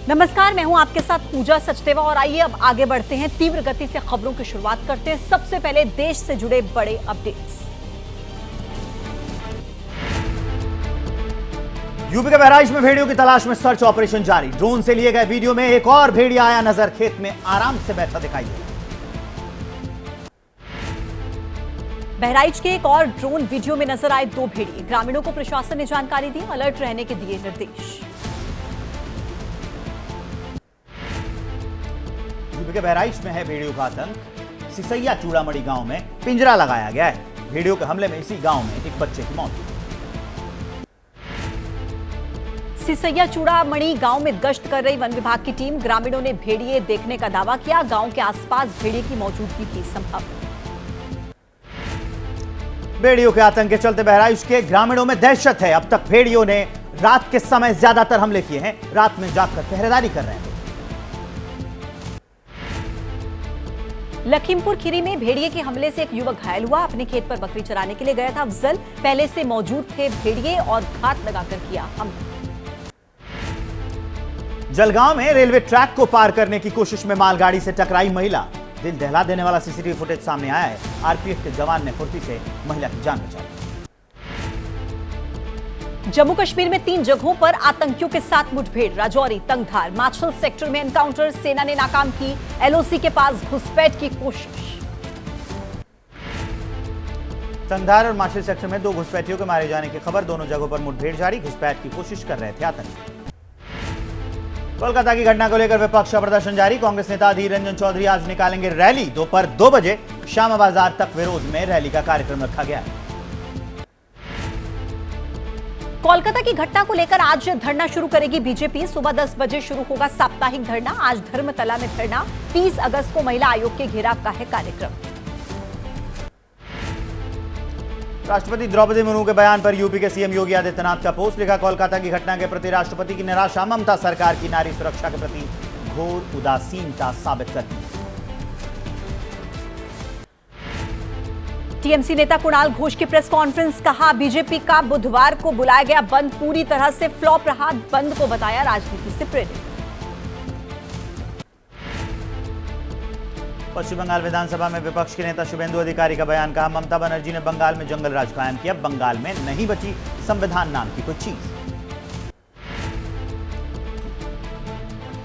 नमस्कार, मैं हूं आपके साथ पूजा सचदेवा और आइए अब आगे बढ़ते हैं। तीव्र गति से खबरों की शुरुआत करते हैं। सबसे पहले देश से जुड़े बड़े अपडेट्स। यूपी के बहराइच में भेड़ियों की तलाश में सर्च ऑपरेशन जारी। ड्रोन से लिए गए वीडियो में एक और भेड़िया आया नजर, खेत में आराम से बैठा दिखाई दे रहा। बहराइच के एक और ड्रोन वीडियो में नजर आए दो भेड़िए। ग्रामीणों को प्रशासन ने जानकारी दी, अलर्ट रहने के दिए निर्देश। यूपी के बहराइच में है भेड़ियों का आतंक। सिसैया चूड़ामणि गांव में पिंजरा लगाया गया है। भेड़ियों के हमले में इसी गांव में एक बच्चे की मौत हुई। सिसैया चूड़ामणि गांव में गश्त कर रही वन विभाग की टीम। ग्रामीणों ने भेड़िए देखने का दावा किया। गांव के आसपास भेड़िए की मौजूदगी थी संभव। भेड़ियों के आतंक के चलते बहराइच के ग्रामीणों में दहशत है। अब तक भेड़ियों ने रात के समय ज्यादातर हमले किए हैं। रात में जागकर पहरेदारी कर रहे हैं। लखीमपुर खीरी में भेड़िए के हमले से एक युवक घायल हुआ। अपने खेत पर बकरी चराने के लिए गया था अफजल। पहले से मौजूद थे भेड़िए और घात लगाकर किया हमला। जलगांव में रेलवे ट्रैक को पार करने की कोशिश में मालगाड़ी से टकराई महिला। दिल दहला देने वाला सीसीटीवी फुटेज सामने आया है। आरपीएफ के जवान ने फुर्ती से महिला की जान बचाई। जम्मू कश्मीर में 3 जगहों पर आतंकियों के साथ मुठभेड़। राजौरी, तंगधार, माछिल सेक्टर में एनकाउंटर। सेना ने नाकाम की एलओसी के पास घुसपैठ की कोशिश। तंगधार और माछिल सेक्टर में 2 घुसपैठियों के मारे जाने की खबर। दोनों जगहों पर मुठभेड़ जारी। घुसपैठ की कोशिश कर रहे थे आतंकी। कोलकाता की घटना को लेकर विपक्ष का प्रदर्शन जारी। कांग्रेस नेता अधीर रंजन चौधरी आज निकालेंगे रैली। दोपहर 2 बजे श्यामा बाजार तक विरोध में रैली का कार्यक्रम रखा गया है। कोलकाता की घटना को लेकर आज धरना शुरू करेगी बीजेपी। सुबह 10 बजे शुरू होगा साप्ताहिक धरना। आज धर्मतला में धरना। 30 अगस्त को महिला आयोग के घेराव का है कार्यक्रम। राष्ट्रपति द्रौपदी मुर्मू के बयान पर यूपी के सीएम योगी आदित्यनाथ का पोस्ट लिखा। कोलकाता की घटना के प्रति राष्ट्रपति की निराशा। ममता सरकार की नारी सुरक्षा के प्रति घोर उदासीनता साबित करती है। टीएमसी नेता कुणाल घोष की प्रेस कॉन्फ्रेंस। कहा, बीजेपी का बुधवार को बुलाया गया बंद पूरी तरह से फ्लॉप रहा। बंद को बताया राजनीति से प्रेरित। पश्चिम बंगाल विधानसभा में विपक्ष के नेता शुभेंदु अधिकारी का बयान। कहा, ममता बनर्जी ने बंगाल में जंगल राज कायम किया। बंगाल में नहीं बची संविधान नाम की कोई चीज।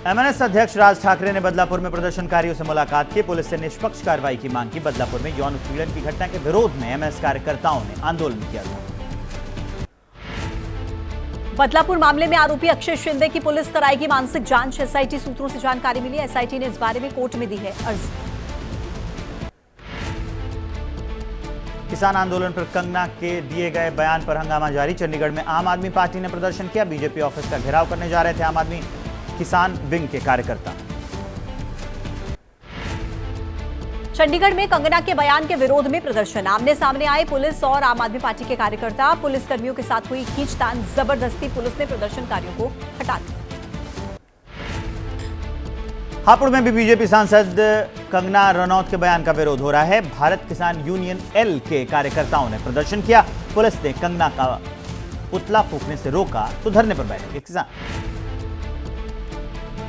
एमएनएस अध्यक्ष राज ठाकरे ने बदलापुर में प्रदर्शनकारियों से मुलाकात की। पुलिस से निष्पक्ष कार्रवाई की मांग की। बदलापुर में यौन उत्पीड़न की घटना के विरोध में एमएनएस कार्यकर्ताओं ने आंदोलन किया था। बदलापुर मामले में आरोपी अक्षय शिंदे की पुलिस कराएगी मानसिक जांच। एसआईटी सूत्रों से जानकारी मिली। एसआईटी ने इस बारे में कोर्ट में दी है अर्जी। किसान आंदोलन पर कंगना के दिए गए बयान पर हंगामा जारी। चंडीगढ़ में आम आदमी पार्टी ने प्रदर्शन किया। बीजेपी ऑफिस का घेराव करने जा रहे थे आम आदमी किसान विंग के कार्यकर्ता। चंडीगढ़ में कंगना के बयान के विरोध में प्रदर्शन। आमने सामने आए पुलिस और आम आदमी पार्टी के कार्यकर्ता। पुलिस कर्मियों के साथ हुई खींचतान। जबरदस्ती पुलिस ने प्रदर्शनकारियों को हटा दिया। हापुड़ में भी बीजेपी सांसद कंगना रनौत के बयान का विरोध हो रहा है। भारत किसान यूनियन एल के कार्यकर्ताओं ने प्रदर्शन किया। पुलिस ने कंगना का पुतला फूंकने से रोका तो धरने पर बैठे किसान।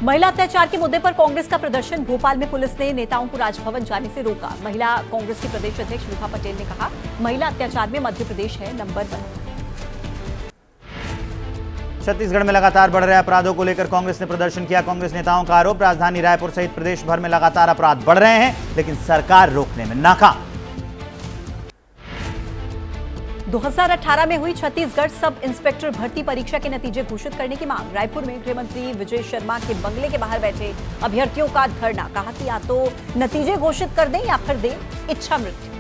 महिला अत्याचार के मुद्दे पर कांग्रेस का प्रदर्शन। भोपाल में पुलिस ने नेताओं को राजभवन जाने से रोका। महिला कांग्रेस की प्रदेश अध्यक्ष विभा पटेल ने कहा, महिला अत्याचार में मध्य प्रदेश है नंबर 1। छत्तीसगढ़ में लगातार बढ़ रहे अपराधों को लेकर कांग्रेस ने प्रदर्शन किया। कांग्रेस नेताओं का आरोप, राजधानी रायपुर सहित प्रदेश भर में लगातार अपराध बढ़ रहे हैं, लेकिन सरकार रोकने में नाकाम। 2018 में हुई छत्तीसगढ़ सब इंस्पेक्टर भर्ती परीक्षा के नतीजे घोषित करने की मांग। रायपुर में गृह मंत्री विजय शर्मा के बंगले के बाहर बैठे अभ्यर्थियों का धरना। कहा कि या तो नतीजे घोषित कर दें या फिर दें इच्छा मृत्यु।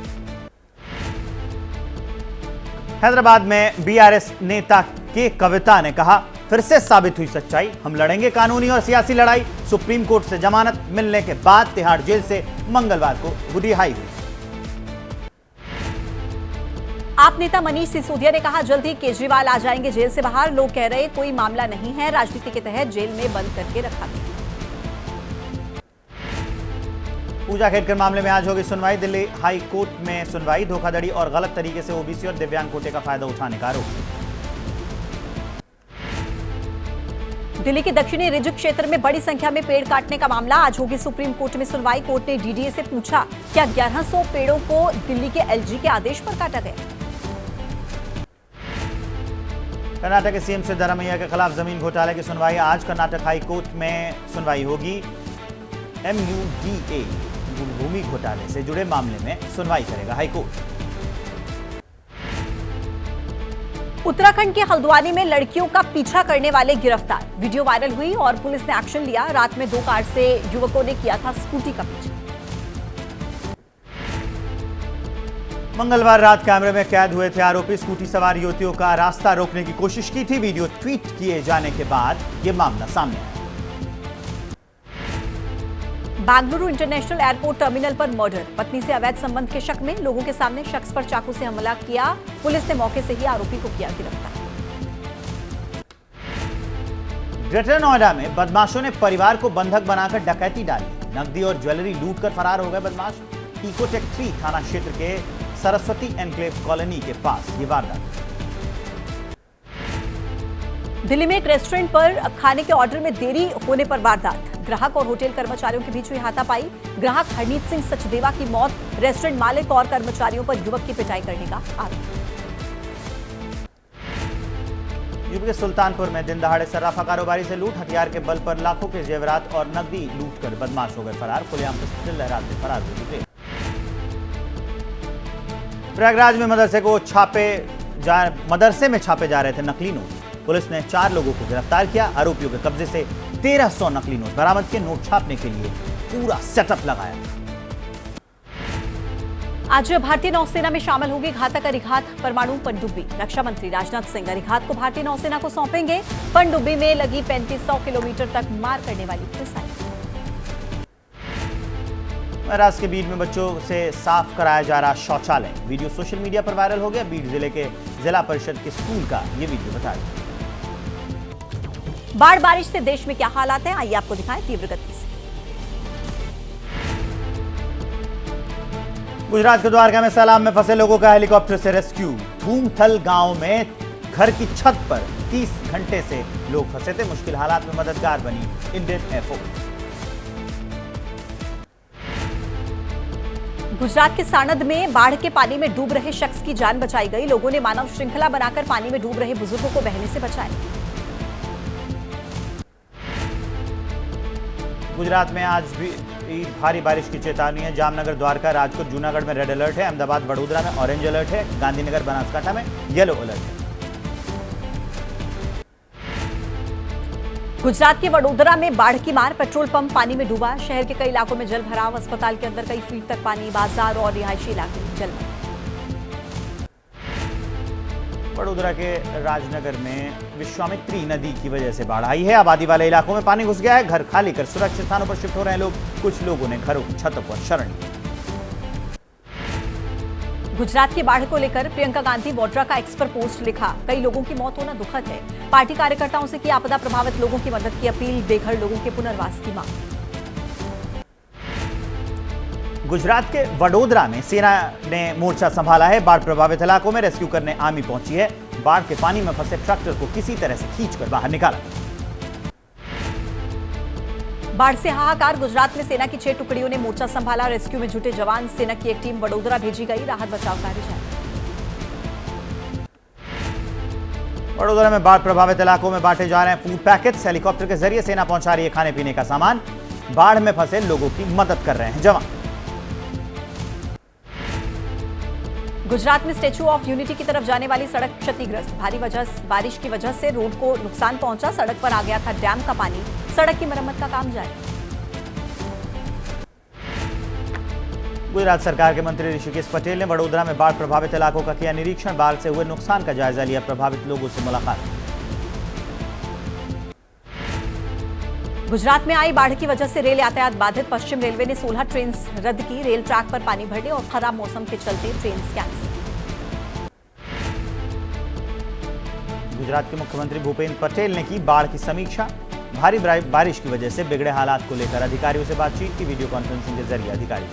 हैदराबाद में बीआरएस नेता के कविता ने कहा, फिर से साबित हुई सच्चाई। हम लड़ेंगे कानूनी और सियासी लड़ाई। सुप्रीम कोर्ट से जमानत मिलने के बाद तिहाड़ जेल से मंगलवार को रिहाई हुई। आप नेता मनीष सिसोदिया ने कहा, जल्द ही केजरीवाल आ जाएंगे जेल से बाहर। लोग कह रहे कोई मामला नहीं है, राजनीति के तहत जेल में बंद करके रखा गया। पूजा खेड़कर मामले में आज होगी सुनवाई। दिल्ली हाई कोर्ट में सुनवाई। धोखाधड़ी और गलत तरीके से ओबीसी और दिव्यांग कोटे का फायदा उठाने का आरोप। दिल्ली के दक्षिणी रिज क्षेत्र में बड़ी संख्या में पेड़ काटने का मामला, आज होगी सुप्रीम कोर्ट में सुनवाई। कोर्ट ने डीडीए से पूछा, क्या 1100 पेड़ों को दिल्ली के एलजी के आदेश पर काटा गया? कर्नाटक के सीएम सिद्धरामैया के खिलाफ जमीन घोटाले की सुनवाई आज कर्नाटक हाई कोर्ट में सुनवाई होगी। MUDA भूमि घोटाले से जुड़े मामले में सुनवाई करेगा हाई कोर्ट। उत्तराखंड के हल्द्वानी में लड़कियों का पीछा करने वाले गिरफ्तार, वीडियो वायरल हुई और पुलिस ने एक्शन लिया। रात में 2 कार से युवकों ने किया था स्कूटी का पीछा। मंगलवार रात कैमरे में कैद हुए थे आरोपी। स्कूटी सवार युवतियों का रास्ता रोकने की कोशिश की थी। वीडियो ट्वीट किए जाने के बाद यह मामला सामने आया। बेंगलुरु इंटरनेशनल एयरपोर्ट टर्मिनल पर मर्डर, पत्नी से अवैध संबंध के शक में लोगों के सामने शख्स पर चाकू से हमला किया। पुलिस ने मौके से ही आरोपी को किया गिरफ्तार। ग्रेटर नोएडा में बदमाशों ने परिवार को बंधक बनाकर डकैती डाली। नकदी और ज्वेलरी लूटकर फरार हो गए बदमाश। इकोटेक 3 थाना क्षेत्र के सरस्वती एनक्लेव कॉलोनी के पास ये वारदात। दिल्ली में एक रेस्टोरेंट पर खाने के ऑर्डर में देरी होने पर वारदात, ग्राहक और होटल कर्मचारियों के बीच हुई हाथापाई। ग्राहक हरनीत सिंह सचदेवा की मौत, रेस्टोरेंट मालिक और कर्मचारियों पर युवक की पिटाई करने का आरोप। यूपी के सुल्तानपुर में दिन दहाड़े सर्राफा कारोबारी से लूट, हथियार के बल पर लाखों के जेवरात और नकदी लूटकर बदमाश हो गए फरार। खुलेआम पिस्टल लहराते फरार हो गए। प्रयागराज में मदरसे में छापे जा रहे थे नकली नोट। पुलिस ने 4 लोगों को गिरफ्तार किया। आरोपियों के कब्जे से 1300 नकली नोट बरामद किए। नोट छापने के लिए पूरा सेटअप लगाया। आज भारतीय नौसेना में शामिल होगी घातक अरिघात परमाणु पनडुब्बी। रक्षा मंत्री राजनाथ सिंह अरिघात को भारतीय नौसेना को सौंपेंगे। पनडुब्बी में लगी 3500 किलोमीटर तक मार करने वाली मिसाइल। महाराष्ट्र के बीड में बच्चों से साफ कराया जा रहा शौचालय, वीडियो सोशल मीडिया पर वायरल हो गया। बीड जिले के जिला परिषद के स्कूल का यह वीडियो बताया। बाढ़ बारिश से देश में क्या हालात हैं, आइए आपको दिखाएं तीव्र गति से। गुजरात के द्वारका में सैलाब में फंसे लोगों का हेलीकॉप्टर से रेस्क्यू। धूमथल गांव में घर की छत पर 30 घंटे से लोग फंसे थे। मुश्किल हालात में मददगार बनी इंडियन एयरफोर्स। गुजरात के साणंद में बाढ़ के पानी में डूब रहे शख्स की जान बचाई गई। लोगों ने मानव श्रृंखला बनाकर पानी में डूब रहे बुजुर्गों को बहने से बचाया। गुजरात में आज भी भारी बारिश की चेतावनी है। जामनगर, द्वारका, राजकोट, जूनागढ़ में रेड अलर्ट है। अहमदाबाद, वडोदरा में ऑरेंज अलर्ट है। गांधीनगर, बनासकांठा में येलो अलर्ट है। गुजरात के वडोदरा में बाढ़ की मार, पेट्रोल पंप पानी में डूबा। शहर के कई इलाकों में जल भराव, अस्पताल के अंदर कई फीट तक पानी, बाजार और रिहायशी इलाके जलमग्न। वडोदरा के राजनगर में विश्वामित्री नदी की वजह से बाढ़ आई है। आबादी वाले इलाकों में पानी घुस गया है। घर खाली कर सुरक्षित स्थानों पर शिफ्ट हो रहे हैं लोग। कुछ लोगों ने घरों की छतों पर शरण ली। गुजरात की बाढ़ को लेकर प्रियंका गांधी वाड्रा का एक्स पर पोस्ट लिखा, कई लोगों की मौत होना दुखद है। पार्टी कार्यकर्ताओं से की आपदा प्रभावित लोगों की मदद की अपील, बेघर लोगों के पुनर्वास की मांग। गुजरात के वडोदरा में सेना ने मोर्चा संभाला है। बाढ़ प्रभावित इलाकों में रेस्क्यू करने आर्मी पहुंची है। बाढ़ के पानी में फंसे ट्रैक्टर को किसी तरह से खींचकर बाहर निकाला। बाढ़ से हाहाकार, गुजरात में सेना की 6 टुकड़ियों ने मोर्चा संभाला। रेस्क्यू में जुटे जवान, सेना की एक टीम वडोदरा भेजी गई। राहत बचाव कार्य जारी। वडोदरा में बाढ़ प्रभावित इलाकों में बांटे जा रहे हैं फूड पैकेट्स। हेलीकॉप्टर के जरिए सेना पहुंचा रही है खाने पीने का सामान। बाढ़ में फंसे लोगों की मदद कर रहे हैं जवान। गुजरात में स्टैच्यू ऑफ यूनिटी की तरफ जाने वाली सड़क क्षतिग्रस्त, भारी बारिश की वजह से रोड को नुकसान पहुंचा। सड़क पर आ गया था डैम का पानी। सड़क की मरम्मत का काम जारी। गुजरात सरकार के मंत्री ऋषिकेश पटेल ने वडोदरा में बाढ़ प्रभावित इलाकों का किया निरीक्षण। बाढ़ से हुए नुकसान का जायजा लिया। प्रभावित लोगों से मुलाकात। गुजरात में आई बाढ़ की वजह से रेल यातायात बाधित। पश्चिम रेलवे ने 16 ट्रेन रद्द की। रेल ट्रैक पर पानी भरने और खराब मौसम के चलते ट्रेन कैंसिल। गुजरात के मुख्यमंत्री भूपेंद्र पटेल ने की बाढ़ की समीक्षा। भारी बारिश की वजह से बिगड़े हालात को लेकर अधिकारियों से बातचीत की। वीडियो कॉन्फ्रेंसिंग के जरिए अधिकारी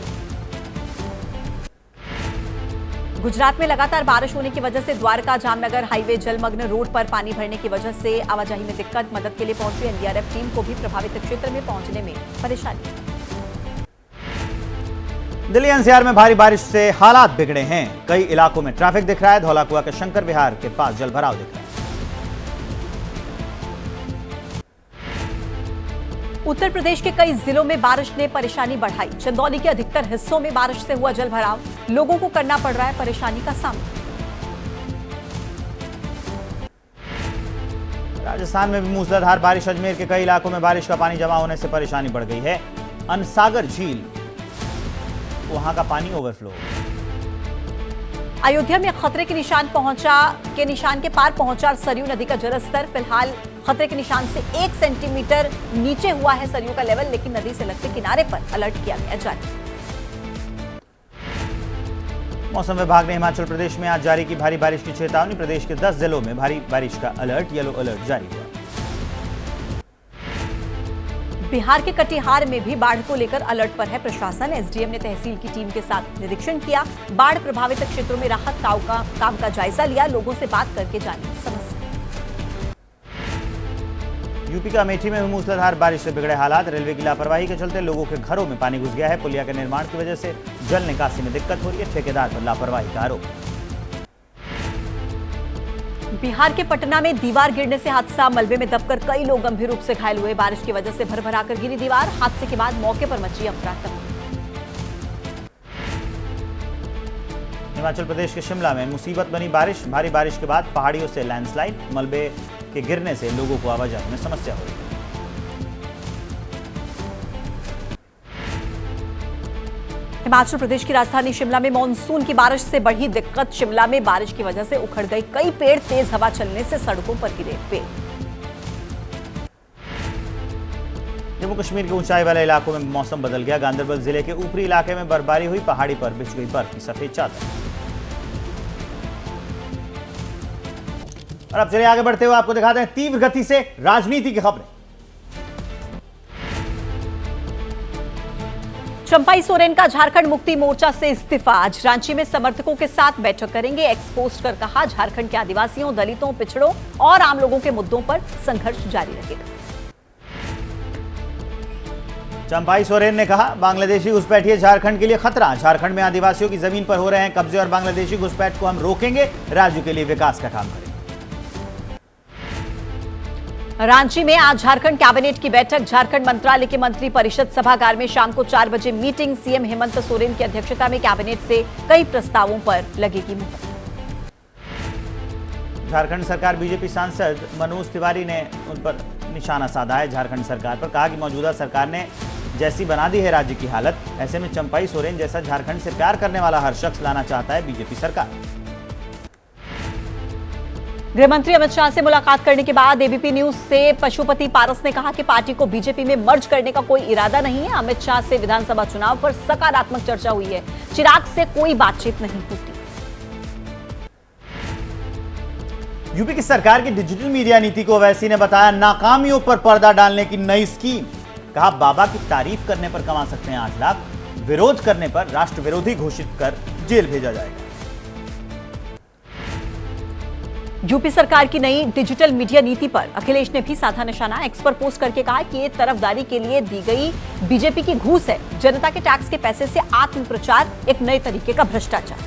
गुजरात में लगातार बारिश होने की वजह से द्वारका जामनगर हाईवे जलमग्न, रोड पर पानी भरने की वजह से आवाजाही में दिक्कत। मदद के लिए पहुंची एनडीआरएफ टीम को भी प्रभावित क्षेत्र में पहुंचने में परेशानी। दिल्ली एनसीआर में भारी बारिश से हालात बिगड़े हैं। कई इलाकों में ट्रैफिक दिख रहा है। धौलाकुआ के शंकर विहार के पास जलभराव दिख रहा है। उत्तर प्रदेश के कई जिलों में बारिश ने परेशानी बढ़ाई। चंदौली के अधिकतर हिस्सों में बारिश से हुआ जलभराव, लोगों को करना पड़ रहा है परेशानी का सामना। राजस्थान में भी मूसलाधार बारिश। अजमेर के कई इलाकों में बारिश का पानी जमा होने से परेशानी बढ़ गई है। अनसागर झील, वहां का पानी ओवरफ्लो। अयोध्या में खतरे के निशान के पार पहुंचा सरयू नदी का जलस्तर। फिलहाल खतरे के निशान से 1 सेंटीमीटर नीचे हुआ है सरयू का लेवल, लेकिन नदी से लगते किनारे पर अलर्ट किया गया जारी। मौसम विभाग ने हिमाचल प्रदेश में आज जारी की भारी बारिश की चेतावनी। प्रदेश के 10 जिलों में भारी बारिश का अलर्ट, येलो अलर्ट जारी हुआ। बिहार के कटिहार में भी बाढ़ को लेकर अलर्ट पर है प्रशासन। एसडीएम ने तहसील की टीम के साथ निरीक्षण किया। बाढ़ प्रभावित क्षेत्रों में राहत काम का जायजा लिया। लोगों से बात करके जानी समस्या। यूपी का अमेठी में हुई मूसलाधार बारिश से बिगड़े हालात। रेलवे की लापरवाही के चलते लोगों के घरों में पानी घुस गया है। पुलिया के निर्माण की वजह से जल निकासी में दिक्कत हो रही है। ठेकेदार पर लापरवाही का आरोप। बिहार के पटना में दीवार गिरने से हादसा। मलबे में दबकर कई लोग गंभीर रूप से घायल हुए। बारिश की वजह से भरभराकर गिरी दीवार। हादसे के बाद मौके पर मची अफरा-तफरी। हिमाचल प्रदेश के शिमला में मुसीबत बनी बारिश। भारी बारिश के बाद पहाड़ियों से लैंडस्लाइड, मलबे के गिरने से लोगों को आवाजाही में समस्या हो रही है। हिमाचल प्रदेश की राजधानी शिमला में मानसून की बारिश से बढ़ी दिक्कत। शिमला में बारिश की वजह से उखड़ गई कई पेड़। तेज हवा चलने से सड़कों पर गिरे पेड़। जम्मू कश्मीर के ऊंचाई वाले इलाकों में मौसम बदल गया। गांधरबल जिले के ऊपरी इलाके में बर्फबारी हुई। पहाड़ी पर बिछ गई बर्फ की सफेद चादर। और अब चलिए आगे बढ़ते हुए आपको दिखाते हैं तीव्र गति से राजनीति की खबरें। चंपाई सोरेन का झारखंड मुक्ति मोर्चा से इस्तीफा। आज रांची में समर्थकों के साथ बैठक करेंगे। एक्सपोस्ट कर कहा, झारखंड के आदिवासियों, दलितों, पिछड़ों और आम लोगों के मुद्दों पर संघर्ष जारी रहेगा। चंपाई सोरेन ने कहा, बांग्लादेशी घुसपैठिए झारखंड के लिए खतरा। झारखंड में आदिवासियों की जमीन पर हो रहे हैं कब्जे और बांग्लादेशी घुसपैठ को हम रोकेंगे। राज्य के लिए विकास का काम करेंगे। रांची में आज झारखंड कैबिनेट की बैठक। झारखंड मंत्रालय के मंत्री परिषद सभागार में शाम को 4 बजे मीटिंग। सीएम हेमंत सोरेन की अध्यक्षता में कैबिनेट से कई प्रस्तावों पर लगेगी मुहर। झारखंड सरकार बीजेपी सांसद मनोज तिवारी ने उन पर निशाना साधा है। झारखंड सरकार पर कहा कि मौजूदा सरकार ने जैसी बना दी है राज्य की हालत, ऐसे में चंपाई सोरेन जैसा झारखंड से प्यार करने वाला हर शख्स लाना चाहता है बीजेपी सरकार। गृह मंत्री अमित शाह से मुलाकात करने के बाद एबीपी न्यूज से पशुपति पारस ने कहा कि पार्टी को बीजेपी में मर्ज करने का कोई इरादा नहीं है। अमित शाह से विधानसभा चुनाव पर सकारात्मक चर्चा हुई है। चिराग से कोई बातचीत नहीं होती। यूपी की सरकार की डिजिटल मीडिया नीति को ओवैसी ने बताया नाकामियों पर पर्दा डालने की नई स्कीम। कहा, बाबा की तारीफ करने पर कमा सकते हैं 8 लाख, विरोध करने पर राष्ट्र विरोधी घोषित कर जेल भेजा जाएगा। यूपी सरकार की नई डिजिटल मीडिया नीति पर अखिलेश ने भी साधा निशाना। एक्स पर पोस्ट करके कहा कि ये तरफदारी के लिए दी गई बीजेपी की घूस है। जनता के टैक्स के पैसे से आत्म प्रचार, एक नए तरीके का भ्रष्टाचार।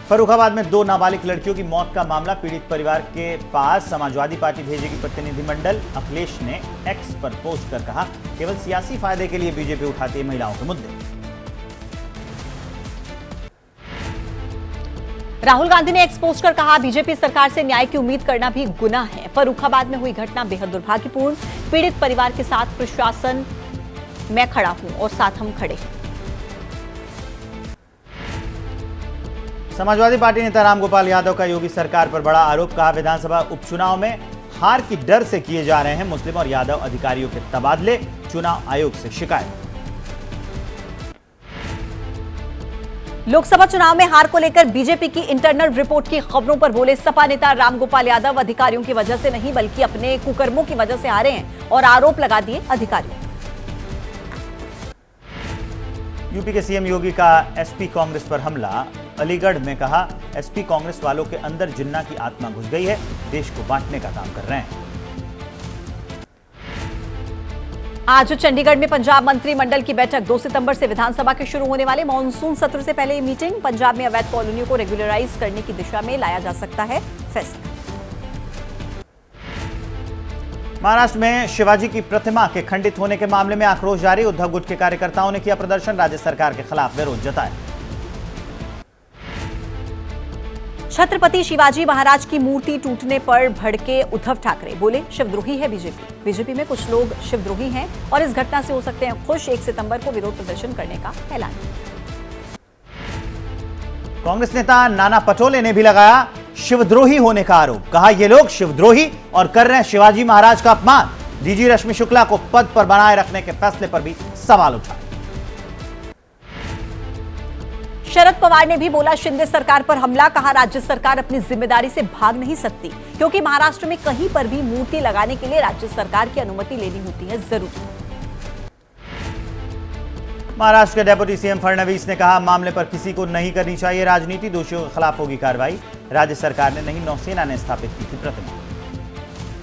फर्रुखाबाद में 2 नाबालिग लड़कियों की मौत का मामला। पीड़ित परिवार के पास समाजवादी पार्टी भेजेगी प्रतिनिधिमंडल। अखिलेश ने एक्स पर पोस्ट कर कहा, केवल सियासी फायदे के लिए बीजेपी उठाती है महिलाओं के मुद्दे। राहुल गांधी ने एक्स पोस्ट कर कहा, बीजेपी सरकार से न्याय की उम्मीद करना भी गुनाह है। फर्रुखाबाद में हुई घटना बेहद दुर्भाग्यपूर्ण। पीड़ित परिवार के साथ प्रशासन, मैं खड़ा हूं और साथ हम खड़े हैं। समाजवादी पार्टी नेता रामगोपाल यादव का योगी सरकार पर बड़ा आरोप। कहा, विधानसभा उपचुनाव में हार की डर से किए जा रहे हैं मुस्लिम और यादव अधिकारियों के तबादले। चुनाव आयोग से शिकायत। लोकसभा चुनाव में हार को लेकर बीजेपी की इंटरनल रिपोर्ट की खबरों पर बोले सपा नेता रामगोपाल यादव, अधिकारियों की वजह से नहीं बल्कि अपने कुकर्मों की वजह से हारे हैं और आरोप लगा दिए अधिकारियों। यूपी के सीएम योगी का एसपी कांग्रेस पर हमला। अलीगढ़ में कहा, एसपी कांग्रेस वालों के अंदर जिन्ना की आत्मा घुस गई है, देश को बांटने का काम कर रहे हैं। आज चंडीगढ़ में पंजाब मंत्रिमंडल की बैठक। 2 सितंबर से विधानसभा के शुरू होने वाले मॉनसून सत्र से पहले ये मीटिंग। पंजाब में अवैध कॉलोनियों को रेगुलराइज करने की दिशा में लाया जा सकता है फैसला। महाराष्ट्र में शिवाजी की प्रतिमा के खंडित होने के मामले में आक्रोश जारी। उद्धव गुट के कार्यकर्ताओं ने किया प्रदर्शन, राज्य सरकार के खिलाफ विरोध जताया। छत्रपति शिवाजी महाराज की मूर्ति टूटने पर भड़के उद्धव ठाकरे, बोले शिवद्रोही है बीजेपी। बीजेपी में कुछ लोग शिवद्रोही हैं और इस घटना से हो सकते हैं खुश। 1 सितंबर को विरोध प्रदर्शन करने का ऐलान। कांग्रेस नेता नाना पटोले ने भी लगाया शिवद्रोही होने का आरोप। कहा, ये लोग शिवद्रोही और कर रहे हैं शिवाजी महाराज का अपमान। डीजी रश्मि शुक्ला को पद पर बनाए रखने के फैसले पर भी सवाल उठाए। शरद पवार ने भी बोला शिंदे सरकार पर हमला। कहा, राज्य सरकार अपनी जिम्मेदारी से भाग नहीं सकती, क्योंकि महाराष्ट्र में कहीं पर भी मूर्ति लगाने के लिए राज्य सरकार की अनुमति लेनी होती है जरूरी। महाराष्ट्र के डेप्यूटी सीएम फडणवीस ने कहा, मामले पर किसी को नहीं करनी चाहिए राजनीति, दोषियों के खिलाफ होगी कार्रवाई। राज्य सरकार ने नहीं, नौसेना ने स्थापित की थी प्रतिमा।